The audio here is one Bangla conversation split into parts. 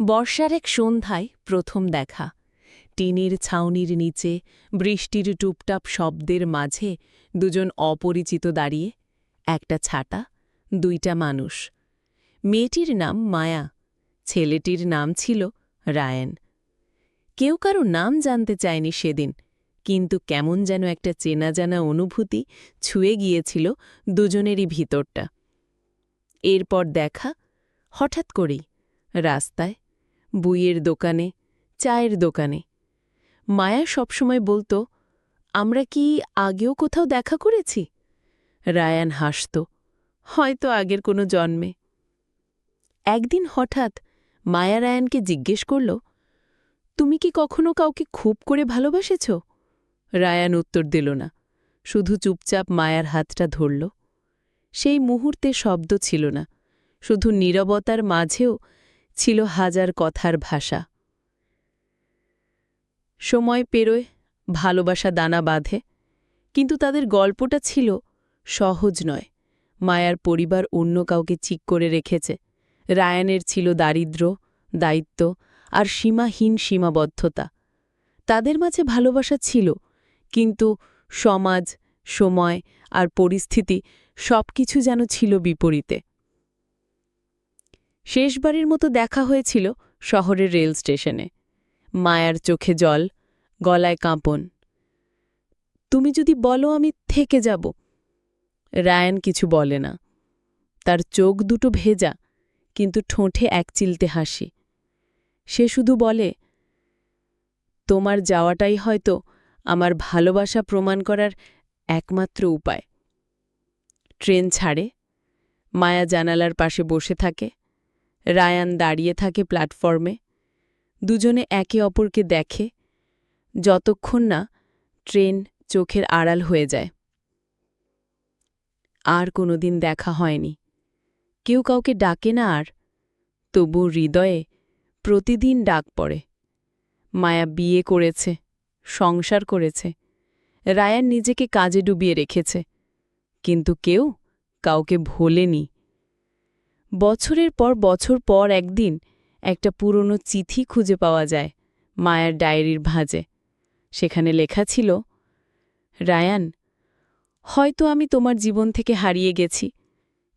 বর্ষার এক সন্ধ্যায় প্রথম দেখা। টিনের ছাউনির নিচে বৃষ্টির টুপটাপ শব্দের মাঝে দুজন অপরিচিত দাঁড়িয়ে, একটা ছাতা, দুইটা মানুষ। মেয়েটির নাম মায়া, ছেলেটির নাম ছিল রায়ান। কেউ কারো নাম জানতে চায়নি সেদিন, কিন্তু কেমন যেন একটা চেনা জানা অনুভূতি ছুঁয়ে গিয়েছিল দুজনেরই ভিতরটা। এরপর দেখা হঠাৎ করেই, রাস্তায়, বইয়ের দোকানে, চায়ের দোকানে। মায়া সবসময় বলতো, আমরা কি আগেও কোথাও দেখা করেছি? রায়ান হাসত, হয়তো আগের কোনো জন্মে। একদিন হঠাৎ মায়া রায়ানকে জিজ্ঞেস করল, তুমি কি কখনো কাউকে খুব করে ভালোবাসেছ? রায়ান উত্তর দিল না, শুধু চুপচাপ মায়ার হাতটা ধরল। সেই মুহূর্তে শব্দ ছিল না, শুধু নীরবতার মাঝেও ছিল হাজার কথার ভাষা। সময় পেরোয়, ভালোবাসা দানা বাঁধে, কিন্তু তাদের গল্পটা ছিল সহজ নয়। মায়ার পরিবার অন্য কাউকে ঠিক করে রেখেছে, রায়ানের ছিল দারিদ্র্য, দায়িত্ব আর সীমাহীন সীমাবদ্ধতা। তাদের মাঝে ভালোবাসা ছিল, কিন্তু সমাজ, সময় আর পরিস্থিতি সবকিছু যেন ছিল বিপরীতে। শেষবারের মতো দেখা হয়েছিল শহরের রেল স্টেশনে। মায়ার চোখে জল, গলায় কাঁপন। তুমি যদি বলো আমি থেকে যাব। রায়ান কিছু বলে না, তার চোখ দুটো ভেজা, কিন্তু ঠোঁটে একচিলতে হাসি। সে শুধু বলে, তোমার যাওয়াটাই হয়তো আমার ভালোবাসা প্রমাণ করার একমাত্র উপায়। ট্রেন ছাড়ে, মায়া জানালার পাশে বসে থাকে, রায়ান দাঁড়িয়ে থাকে প্ল্যাটফর্মে। দুজনে একে অপরকে দেখে, যতক্ষণ না ট্রেন চোখের আড়াল হয়ে যায়। আর কোনোদিন দেখা হয়নি, কেউ কাউকে ডাকে না আর, তবু হৃদয়ে প্রতিদিন ডাক পড়ে। মায়া বিয়ে করেছে, সংসার করেছে, রায়ান নিজেকে কাজে ডুবিয়ে রেখেছে, কিন্তু কেউ কাউকে ভোলেনি। বছরের পর বছর পর একদিন একটা পুরনো চিঠি খুঁজে পাওয়া যায় মায়ার ডায়েরির ভাঁজে। সেখানে লেখা ছিল, রায়ান, হয়তো আমি তোমার জীবন থেকে হারিয়ে গেছি,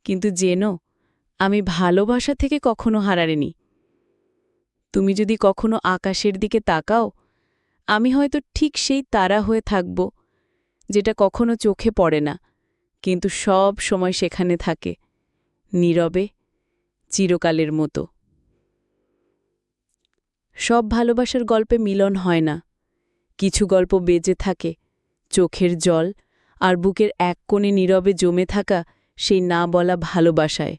কিন্তু জেনো আমি ভালোবাসা থেকে কখনো হারাইনি। তুমি যদি কখনো আকাশের দিকে তাকাও, আমি হয়তো ঠিক সেই তারা হয়ে থাকব, যেটা কখনো চোখে পড়ে না, কিন্তু সব সময় সেখানে থাকে, নীরবে, চিরকালের মতো। সব ভালোবাসার গল্পে মিলন হয় না, কিছু গল্প বেঁচে থাকে চোখের জল আর বুকের এক কোণে নীরবে জমে থাকা সেই না বলা ভালোবাসায়।